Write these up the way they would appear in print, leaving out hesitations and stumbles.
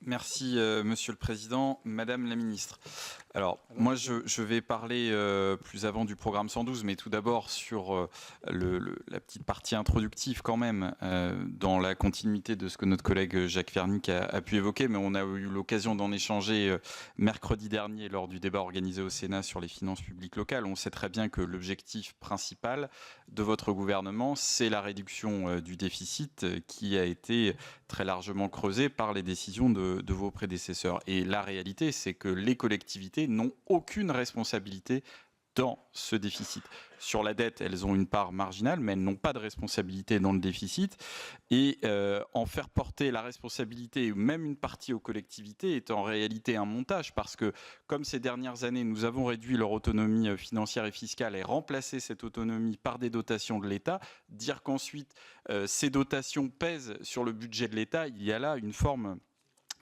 Merci, Monsieur le Président. Madame la Ministre. Alors, moi, je vais parler plus avant du programme 112, mais tout d'abord sur la petite partie introductive quand même, dans la continuité de ce que notre collègue Jacques Fernic a pu évoquer, mais on a eu l'occasion d'en échanger mercredi dernier lors du débat organisé au Sénat sur les finances publiques locales. On sait très bien que l'objectif principal de votre gouvernement, c'est la réduction du déficit qui a été très largement creusé par les décisions de vos prédécesseurs. Et la réalité, c'est que les collectivités n'ont aucune responsabilité dans ce déficit. Sur la dette, elles ont une part marginale, mais elles n'ont pas de responsabilité dans le déficit. Et en faire porter la responsabilité, même une partie aux collectivités, est en réalité un montage, parce que comme ces dernières années, nous avons réduit leur autonomie financière et fiscale et remplacé cette autonomie par des dotations de l'État, dire qu'ensuite ces dotations pèsent sur le budget de l'État, il y a là une forme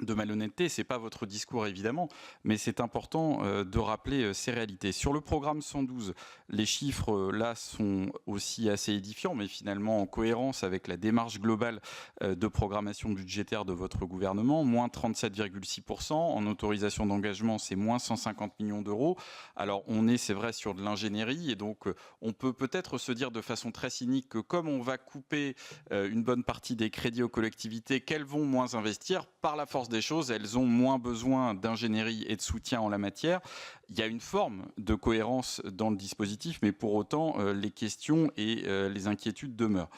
de malhonnêteté. C'est pas votre discours évidemment, mais c'est important de rappeler ces réalités. Sur le programme 112, les chiffres là sont aussi assez édifiants, mais finalement en cohérence avec la démarche globale de programmation budgétaire de votre gouvernement. Moins 37,6%, en autorisation d'engagement c'est moins 150 millions d'euros. Alors on est, c'est vrai, sur de l'ingénierie, et donc on peut peut-être se dire de façon très cynique que comme on va couper une bonne partie des crédits aux collectivités, qu'elles vont moins investir. Par la force des choses, elles ont moins besoin d'ingénierie et de soutien en la matière. Il y a une forme de cohérence dans le dispositif, mais pour autant, les questions et les inquiétudes demeurent.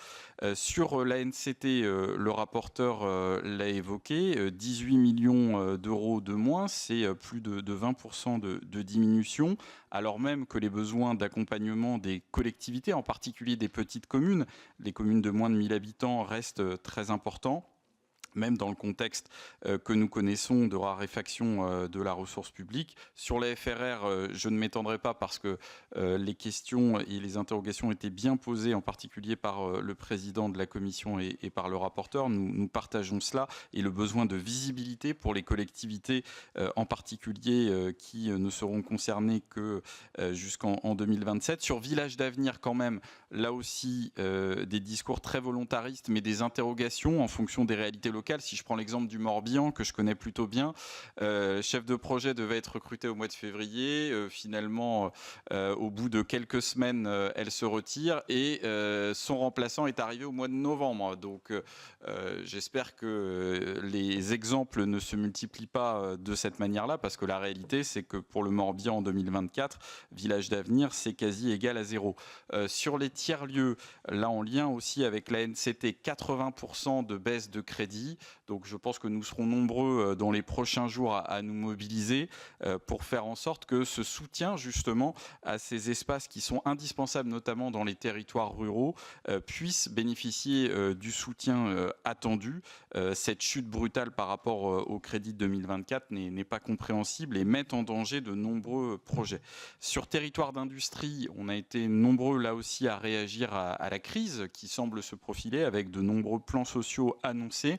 Sur l'ANCT, le rapporteur l'a évoqué, 18 millions d'euros de moins, c'est plus de 20% de diminution, alors même que les besoins d'accompagnement des collectivités, en particulier des petites communes, les communes de moins de 1000 habitants, restent très importants, même dans le contexte que nous connaissons de raréfaction de la ressource publique. Sur la FRR, je ne m'étendrai pas parce que les questions et les interrogations étaient bien posées, en particulier par le président de la commission et par le rapporteur. Nous partageons cela et le besoin de visibilité pour les collectivités, en particulier qui ne seront concernées que jusqu'en 2027. Sur Village d'avenir, quand même, là aussi, des discours très volontaristes, mais des interrogations en fonction des réalités locales. Si je prends l'exemple du Morbihan, que je connais plutôt bien, chef de projet devait être recruté au mois de février. Finalement, au bout de quelques semaines, elle se retire et son remplaçant est arrivé au mois de novembre. Donc, j'espère que les exemples ne se multiplient pas de cette manière-là, parce que la réalité, c'est que pour le Morbihan en 2024, Village d'avenir, c'est quasi égal à zéro. Sur les tiers-lieux, là en lien aussi avec la NCT, 80% de baisse de crédit. Donc je pense que nous serons nombreux dans les prochains jours à nous mobiliser pour faire en sorte que ce soutien justement à ces espaces qui sont indispensables, notamment dans les territoires ruraux, puisse bénéficier du soutien attendu. Cette chute brutale par rapport au crédit de 2024 n'est pas compréhensible et met en danger de nombreux projets. Sur territoire d'industrie, on a été nombreux là aussi à réagir à la crise qui semble se profiler avec de nombreux plans sociaux annoncés.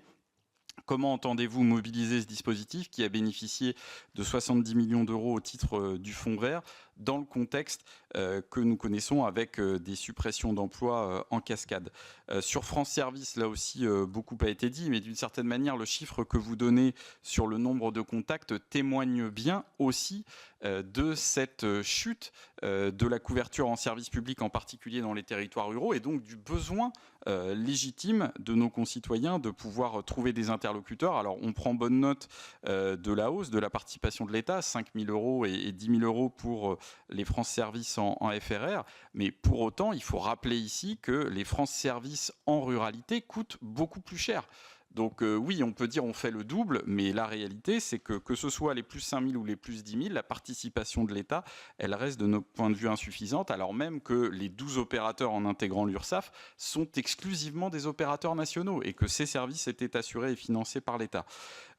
Comment entendez-vous mobiliser ce dispositif qui a bénéficié de 70 millions d'euros au titre du Fonds vert dans le contexte que nous connaissons avec des suppressions d'emplois en cascade? Sur France Service, là aussi, beaucoup a été dit, mais d'une certaine manière, le chiffre que vous donnez sur le nombre de contacts témoigne bien aussi de cette chute de la couverture en service public, en particulier dans les territoires ruraux, et donc du besoin légitime de nos concitoyens de pouvoir trouver des interlocuteurs. Alors on prend bonne note de la hausse de la participation de l'État, 5 000 euros et 10 000 euros pour les France Service en FRR, mais pour autant il faut rappeler ici que les France Service en ruralité coûtent beaucoup plus cher. Donc oui, on peut dire on fait le double, mais la réalité, c'est que ce soit les plus 5 000 ou les plus 10 000, la participation de l'État, elle reste de notre point de vue insuffisante, alors même que les 12 opérateurs en intégrant l'URSSAF sont exclusivement des opérateurs nationaux et que ces services étaient assurés et financés par l'État.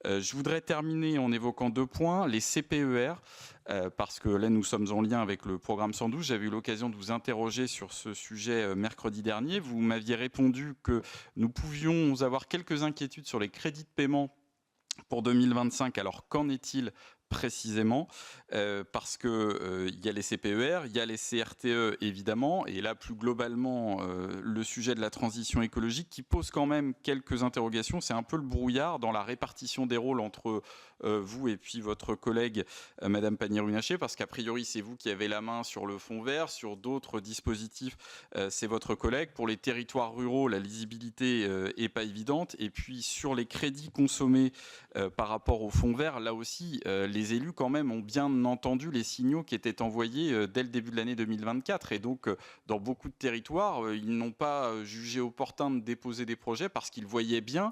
Je voudrais terminer en évoquant 2 points, les CPER, parce que là nous sommes en lien avec le programme 112. J'avais eu l'occasion de vous interroger sur ce sujet mercredi dernier. Vous m'aviez répondu que nous pouvions avoir quelques inquiétudes sur les crédits de paiement pour 2025. Alors qu'en est-il précisément parce que il y a les CPER, il y a les CRTE évidemment, et là plus globalement le sujet de la transition écologique qui pose quand même quelques interrogations. C'est un peu le brouillard dans la répartition des rôles entre vous et puis votre collègue Madame Pannier-Runacher, parce qu'a priori c'est vous qui avez la main sur le fonds vert, sur d'autres dispositifs c'est votre collègue. Pour les territoires ruraux, la lisibilité est pas évidente, et puis sur les crédits consommés par rapport au fonds vert, là aussi les élus quand même ont bien entendu les signaux qui étaient envoyés dès le début de l'année 2024, et donc dans beaucoup de territoires ils n'ont pas jugé opportun de déposer des projets parce qu'ils voyaient bien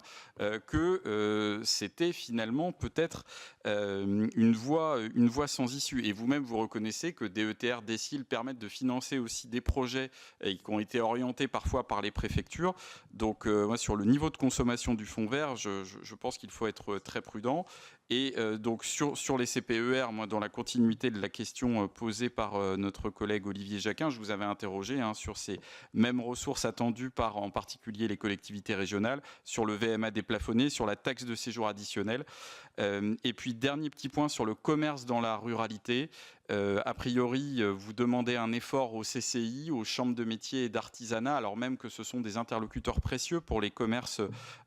que c'était finalement peut-être une voie sans issue. Et vous-même vous reconnaissez que DETR, DSIL permettent de financer aussi des projets qui ont été orientés parfois par les préfectures. Donc moi sur le niveau de consommation du fonds vert, je pense qu'il faut être très prudent. Et donc sur les CPER, moi dans la continuité de la question posée par notre collègue Olivier Jacquin, je vous avais interrogé sur ces mêmes ressources attendues par en particulier les collectivités régionales, sur le VMA déplafonné, sur la taxe de séjour additionnelle. Et puis dernier petit point sur le commerce dans la ruralité. A priori, vous demandez un effort aux CCI, aux chambres de métiers et d'artisanat, alors même que ce sont des interlocuteurs précieux pour les commerces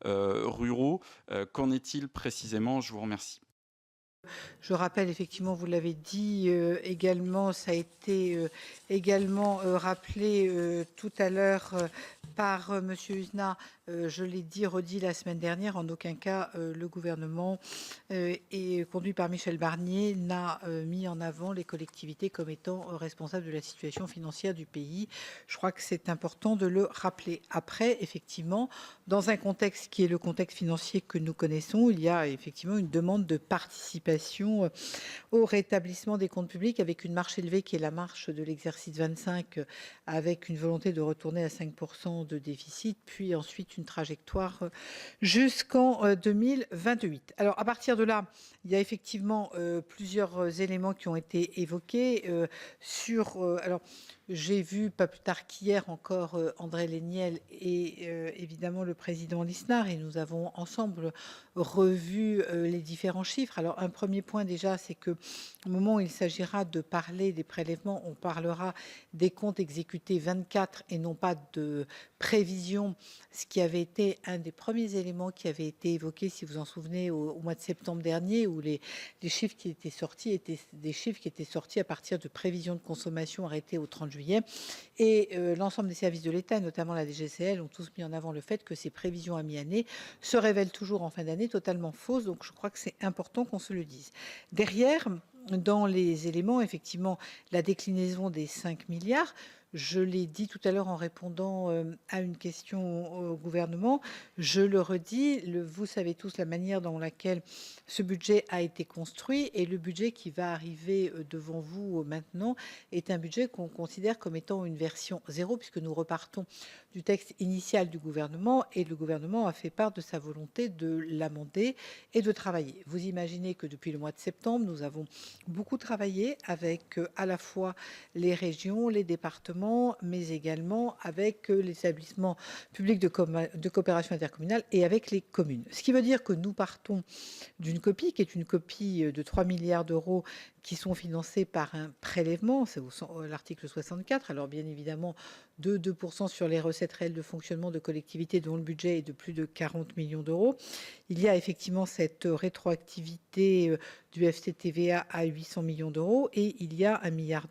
ruraux. Qu'en est-il précisément? Je vous remercie. Je rappelle, effectivement, vous l'avez dit également, ça a été également rappelé tout à l'heure par M. Usna. Je l'ai dit, redit la semaine dernière, en aucun cas le gouvernement conduit par Michel Barnier n'a mis en avant les collectivités comme étant responsables de la situation financière du pays. Je crois que c'est important de le rappeler. Après, effectivement, dans un contexte qui est le contexte financier que nous connaissons, il y a effectivement une demande de participation au rétablissement des comptes publics avec une marche élevée qui est la marche de l'exercice 25 avec une volonté de retourner à 5% de déficit, puis ensuite une trajectoire jusqu'en 2028. Alors à partir de là, il y a effectivement plusieurs éléments qui ont été évoqués alors j'ai vu pas plus tard qu'hier encore André Léniel et évidemment le président Lisnard, et nous avons ensemble revu les différents chiffres. Alors un premier point déjà, c'est que au moment où il s'agira de parler des prélèvements, on parlera des comptes exécutés 24 et non pas de prévision, ce qui avait été un des premiers éléments qui avait été évoqué, si vous en souvenez, au mois de septembre dernier, où les chiffres qui étaient sortis étaient des chiffres qui étaient sortis à partir de prévisions de consommation arrêtées au 30 juillet. Et l'ensemble des services de l'État, notamment la DGCL, ont tous mis en avant le fait que ces prévisions à mi-année se révèlent toujours en fin d'année totalement fausses. Donc je crois que c'est important qu'on se le dise. Derrière, dans les éléments, effectivement, la déclinaison des 5 milliards, je l'ai dit tout à l'heure en répondant à une question au gouvernement, je le redis, vous savez tous la manière dans laquelle ce budget a été construit, et le budget qui va arriver devant vous maintenant est un budget qu'on considère comme étant une version 0, puisque nous repartons du texte initial du gouvernement, et le gouvernement a fait part de sa volonté de l'amender et de travailler. Vous imaginez que depuis le mois de septembre, nous avons beaucoup travaillé avec à la fois les régions, les départements, mais également avec les établissements publics de coopération intercommunale et avec les communes. Ce qui veut dire que nous partons d'une copie qui est une copie de 3 milliards d'euros qui sont financés par un prélèvement, c'est l'article 64. Alors bien évidemment, 2% sur les recettes réelles de fonctionnement de collectivités dont le budget est de plus de 40 millions d'euros. Il y a effectivement cette rétroactivité du FCTVA à 800 millions d'euros, et il y a 1,2 milliard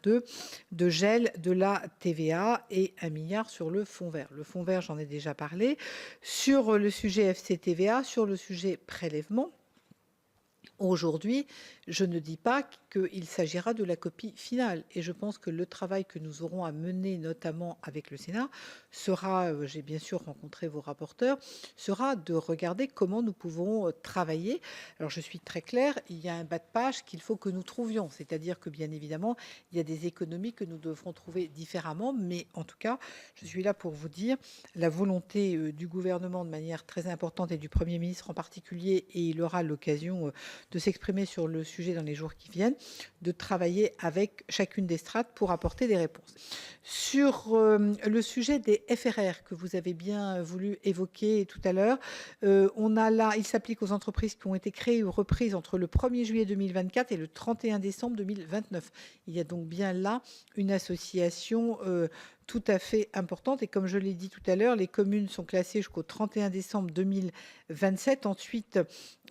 de gel de la TVA et 1 milliard sur le fonds vert. Le fonds vert, j'en ai déjà parlé. Sur le sujet FCTVA, sur le sujet prélèvement, aujourd'hui, je ne dis pas qu'il s'agira de la copie finale, et je pense que le travail que nous aurons à mener, notamment avec le Sénat, sera, j'ai bien sûr rencontré vos rapporteurs, sera de regarder comment nous pouvons travailler. Alors je suis très claire, il y a un bas de page qu'il faut que nous trouvions, c'est-à-dire que bien évidemment, il y a des économies que nous devrons trouver différemment, mais en tout cas, je suis là pour vous dire la volonté du gouvernement de manière très importante, et du Premier ministre en particulier, et il aura l'occasion de s'exprimer sur le sujet dans les jours qui viennent, de travailler avec chacune des strates pour apporter des réponses. Sur le sujet des FRR que vous avez bien voulu évoquer tout à l'heure, il s'applique aux entreprises qui ont été créées ou reprises entre le 1er juillet 2024 et le 31 décembre 2029. Il y a donc bien là une association tout à fait importante. Et comme je l'ai dit tout à l'heure, les communes sont classées jusqu'au 31 décembre 2027. Ensuite,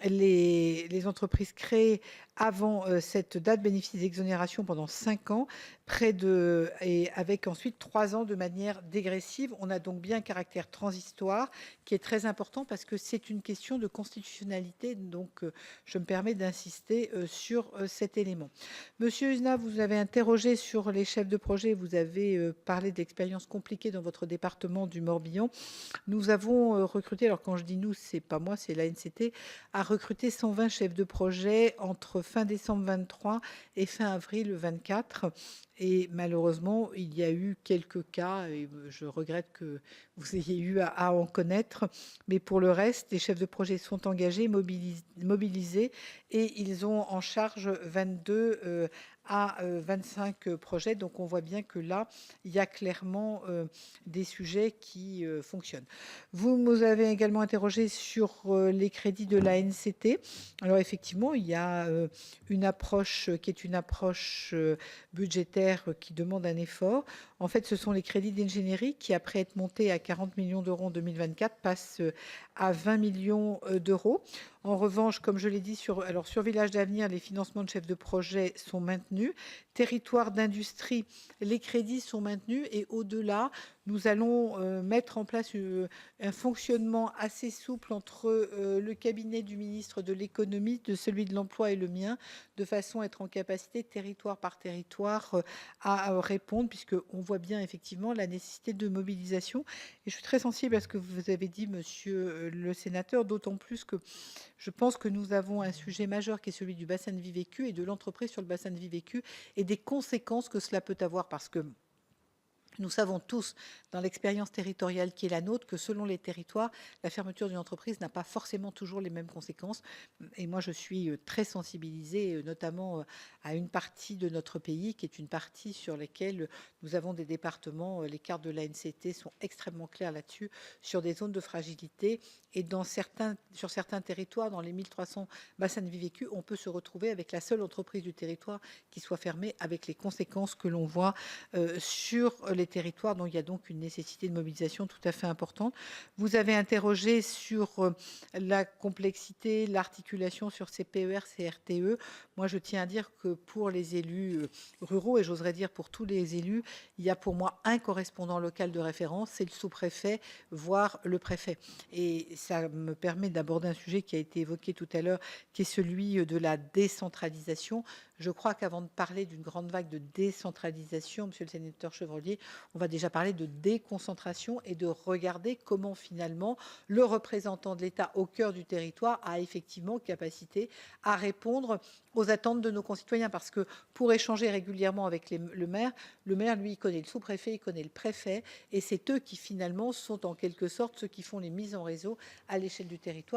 les entreprises créées avant cette date bénéficient d'exonération pendant 5 ans, et avec ensuite 3 ans de manière dégressive. On a donc bien un caractère transitoire qui est très important parce que c'est une question de constitutionnalité. Donc, je me permets d'insister sur cet élément. Monsieur Uzna, vous avez interrogé sur les chefs de projet. Vous avez parlé d'expériences compliquées dans votre département du Morbihan. Nous avons recruté, alors quand je dis nous, c'est pas moi, c'est l'ANCT, a recruté 120 chefs de projet entre fin décembre 23 et fin avril 24. Et malheureusement, il y a eu quelques cas, et je regrette que vous ayez eu à en connaître. Mais pour le reste, les chefs de projet sont engagés, mobilisés, et ils ont en charge 22 à 25 projets. Donc on voit bien que là, il y a clairement des sujets qui fonctionnent. Vous nous avez également interrogé sur les crédits de la NCT. Alors effectivement, il y a une approche qui est une approche budgétaire qui demande un effort. En fait, ce sont les crédits d'ingénierie qui, après être montés à 40 millions d'euros en 2024, passent à 20 millions d'euros. En revanche, comme je l'ai dit, sur Village d'Avenir, les financements de chefs de projet sont maintenus. Territoire d'industrie, les crédits sont maintenus. Et au-delà, nous allons mettre en place un fonctionnement assez souple entre le cabinet du ministre de l'économie, de celui de l'emploi et le mien, de façon à être en capacité, territoire par territoire, à répondre, puisqu'on voit bien effectivement la nécessité de mobilisation. Et je suis très sensible à ce que vous avez dit, monsieur le sénateur, d'autant plus que je pense que nous avons un sujet majeur qui est celui du bassin de vie vécu et de l'entreprise sur le bassin de vie vécu et des conséquences que cela peut avoir, parce que nous savons tous, dans l'expérience territoriale qui est la nôtre, que selon les territoires, la fermeture d'une entreprise n'a pas forcément toujours les mêmes conséquences. Et moi, je suis très sensibilisée, notamment à une partie de notre pays, qui est une partie sur laquelle nous avons des départements. Les cartes de l'ANCT sont extrêmement claires là-dessus, sur des zones de fragilité. Et sur certains territoires, dans les 1300 bassins de vie vécu, on peut se retrouver avec la seule entreprise du territoire qui soit fermée, avec les conséquences que l'on voit sur les territoires. Donc, il y a donc une nécessité de mobilisation tout à fait importante. Vous avez interrogé sur la complexité, l'articulation sur ces PER, ces RTE. Moi, je tiens à dire que pour les élus ruraux, et j'oserais dire pour tous les élus, il y a pour moi un correspondant local de référence, c'est le sous-préfet, voire le préfet. Et ça me permet d'aborder un sujet qui a été évoqué tout à l'heure, qui est celui de la décentralisation. Je crois qu'avant de parler d'une grande vague de décentralisation, monsieur le sénateur Chevrollier, on va déjà parler de déconcentration et de regarder comment finalement le représentant de l'État au cœur du territoire a effectivement capacité à répondre aux attentes de nos concitoyens. Parce que pour échanger régulièrement avec le maire, lui, il connaît le sous-préfet, il connaît le préfet, et c'est eux qui finalement sont en quelque sorte ceux qui font les mises en réseau à l'échelle du territoire.